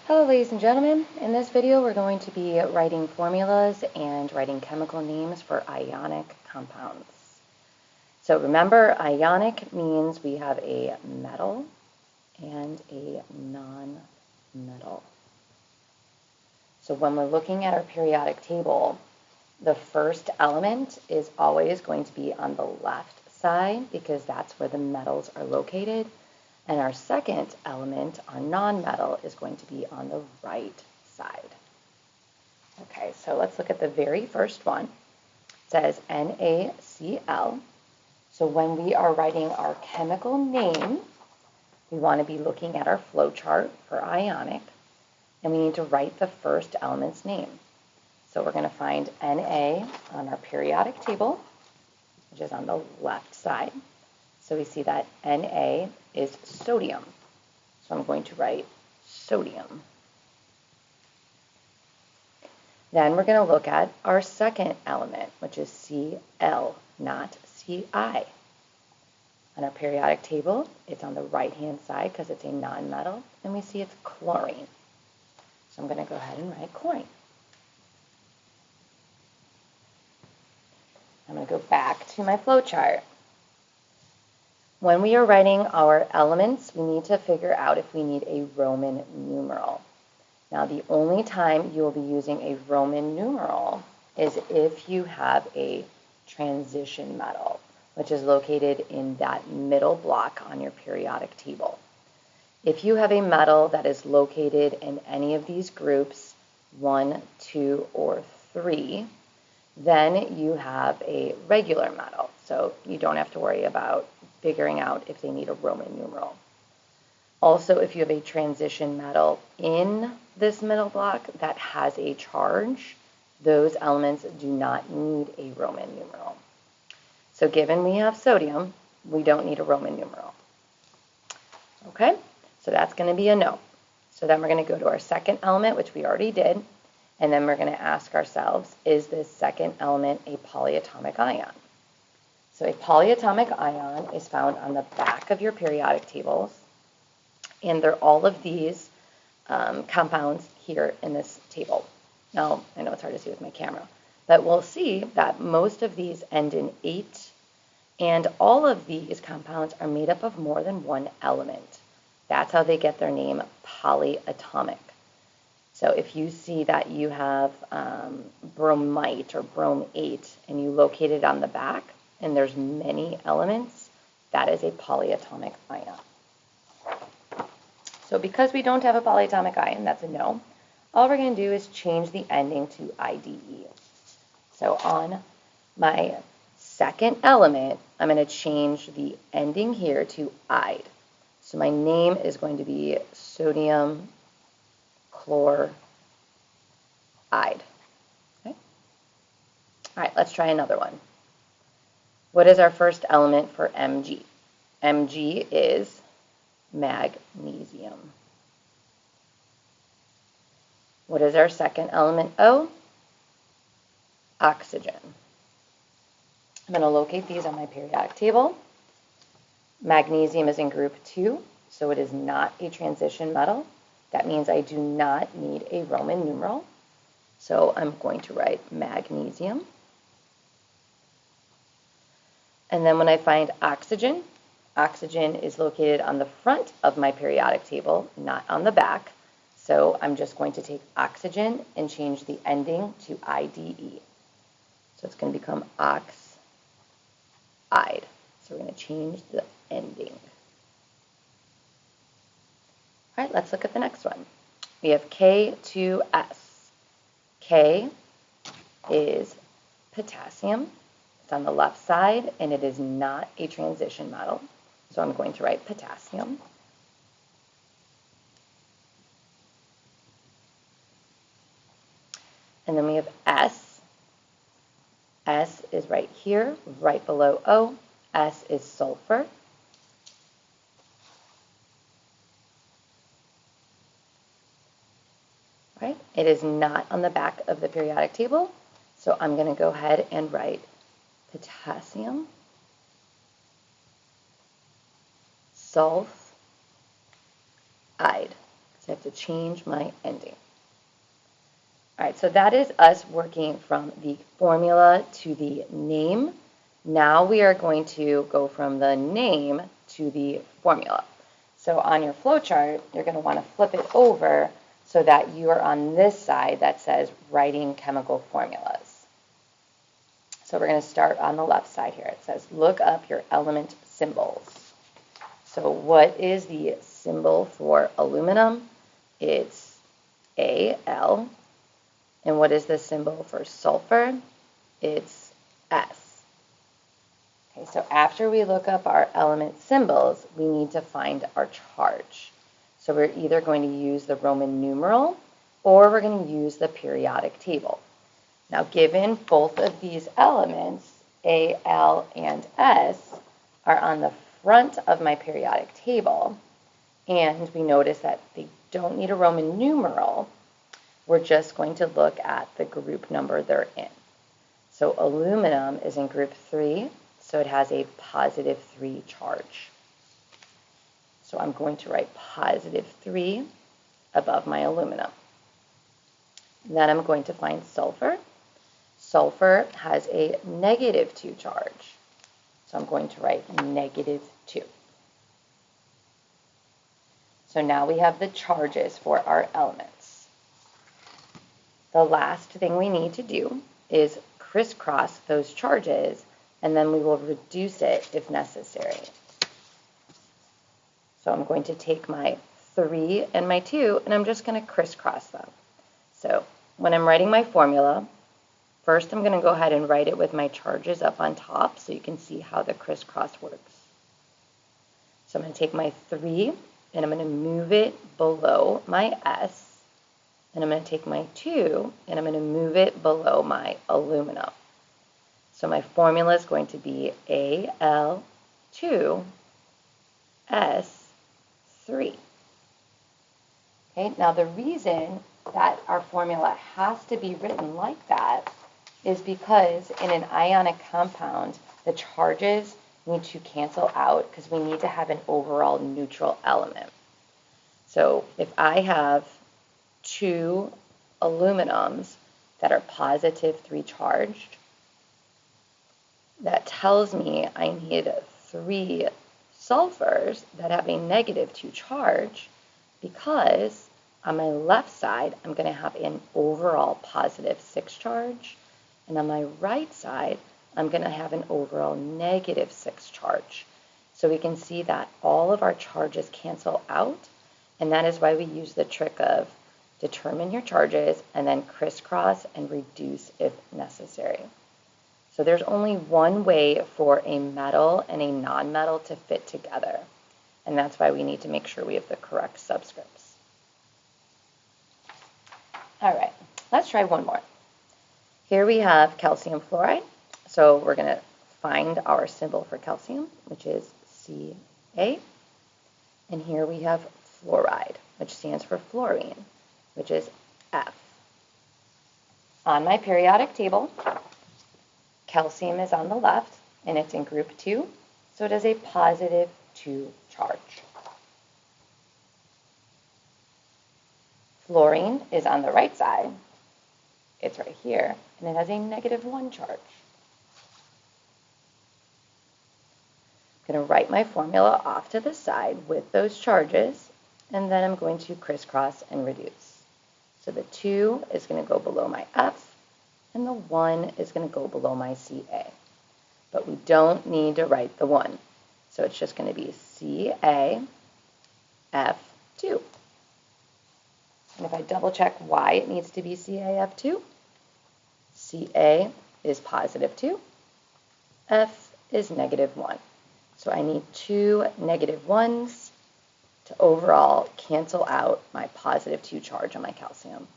Hello ladies and gentlemen, in this video we're going to be writing formulas and writing chemical names for ionic compounds. So remember, ionic means we have a metal and a non-metal. So when we're looking at our periodic table, the first element is always going to be on the left side because that's where the metals are located. And our second element, our non-metal, is going to be on the right side. Okay, so let's look at the very first one. It says NaCl. So when we are writing our chemical name, we want to be looking at our flow chart for ionic, and we need to write the first element's name. So we're going to find Na on our periodic table, which is on the left side. So we see that Na is sodium. So I'm going to write sodium. Then we're going to look at our second element, which is Cl, not Ci. On our periodic table, it's on the right-hand side because it's a non-metal, and we see it's chlorine. So I'm going to go ahead and write chlorine. I'm going to go back to my flow chart. When we are writing our elements, we need to figure out if we need a Roman numeral. Now, the only time you will be using a Roman numeral is if you have a transition metal, which is located in that middle block on your periodic table. If you have a metal that is located in any of these groups, 1, 2, or 3, then you have a regular metal. So you don't have to worry about figuring out if they need a Roman numeral. Also, if you have a transition metal in this middle block that has a charge, those elements do not need a Roman numeral. So given we have sodium, we don't need a Roman numeral. Okay, so that's going to be a no. So then we're going to go to our second element, which we already did, and then we're going to ask ourselves, is this second element a polyatomic ion? So a polyatomic ion is found on the back of your periodic tables, and they're all of these compounds here in this table. Now, I know it's hard to see with my camera, but we'll see that most of these end in 8, and all of these compounds are made up of more than one element. That's how they get their name polyatomic. So if you see that you have bromite or bromate, and you locate it on the back, and there's many elements, that is a polyatomic ion. So because we don't have a polyatomic ion, that's a no. All we're going to do is change the ending to IDE. So on my second element, I'm going to change the ending here to "ide." So my name is going to be sodium chloride. Okay? All right, let's try another one. What is our first element for Mg? Mg is magnesium. What is our second element, O? Oxygen. I'm going to locate these on my periodic table. Magnesium is in group 2, so it is not a transition metal. That means I do not need a Roman numeral. So I'm going to write magnesium. And then when I find oxygen, oxygen is located on the front of my periodic table, not on the back. So I'm just going to take oxygen and change the ending to IDE. So it's going to become oxide. So we're going to change the ending. All right, let's look at the next one. We have K2S. K is potassium. It's on the left side, and it is not a transition metal. So I'm going to write potassium. And then we have S. S is right here, right below O. S is sulfur. Right? It is not on the back of the periodic table, so I'm going to go ahead and write potassium, sulfide. So I have to change my ending. All right, so that is us working from the formula to the name. Now we are going to go from the name to the formula. So on your flowchart, you're going to want to flip it over so that you are on this side that says writing chemical formulas. So we're going to start on the left side here. It says look up your element symbols. So what is the symbol for aluminum? It's Al. And what is the symbol for sulfur? It's S. Okay, so after we look up our element symbols, we need to find our charge. So we're either going to use the Roman numeral or we're going to use the periodic table. Now, given both of these elements, Al and S, are on the front of my periodic table, and we notice that they don't need a Roman numeral, we're just going to look at the group number they're in. So aluminum is in group 3, so it has a positive 3 charge. So I'm going to write positive 3 above my aluminum. Then I'm going to find sulfur. Sulfur has a negative 2 charge, so I'm going to write negative 2. So now we have the charges for our elements. The last thing we need to do is crisscross those charges, and then we will reduce it if necessary. So I'm going to take my 3 and my 2, and I'm just going to crisscross them. So when I'm writing my formula, first I'm going to go ahead and write it with my charges up on top so you can see how the crisscross works. So I'm going to take my 3, and I'm going to move it below my S. And I'm going to take my 2, and I'm going to move it below my aluminum. So my formula is going to be Al2S3. Okay, now the reason that our formula has to be written like that is because in an ionic compound, the charges need to cancel out because we need to have an overall neutral element. So if I have 2 aluminums that are positive 3 charged, that tells me I need 3 sulfurs that have a negative 2 charge, because on my left side I'm going to have an overall positive 6 charge, and on my right side I'm going to have an overall negative 6 charge. So we can see that all of our charges cancel out, and that is why we use the trick of determine your charges and then crisscross and reduce if necessary. So there's only one way for a metal and a non-metal to fit together, and that's why we need to make sure we have the correct subscripts. All right, let's try one more. Here we have calcium fluoride. So we're going to find our symbol for calcium, which is Ca. And here we have fluoride, which stands for fluorine, which is F. On my periodic table, calcium is on the left, and it's in group 2, so it has a positive 2 charge. Fluorine is on the right side. It's right here, and it has a negative 1 charge. I'm going to write my formula off to the side with those charges, and then I'm going to crisscross and reduce. So the 2 is going to go below my F, and the 1 is going to go below my Ca. But we don't need to write the 1. So it's just going to be CaF2. And if I double check why it needs to be CaF2, Ca is positive 2, F is negative 1. So I need 2 negative 1s to overall cancel out my positive 2 charge on my calcium.